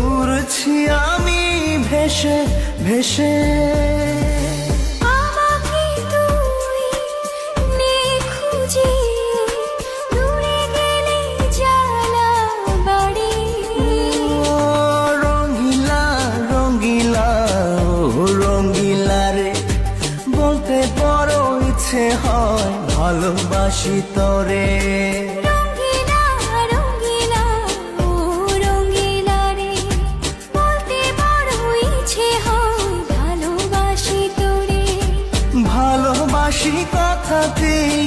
উড়ছি আমি ভেসে ভেসে। আমাকে তুই নে খুঁজে, দূরে গেলে জ্বালা বাড়ে। রঙ্গিলা রঙ্গিলা ও রঙ্গিলা রে, বলতে বড় ইচ্ছে হয় ভালোবাসি তোরে। রঙ্গিলা রঙ্গিলা ও রঙ্গিলা রে, বলতে বড় ইচ্ছে হয় ভালোবাসি তোরে। ভালোবাসি কথাতেই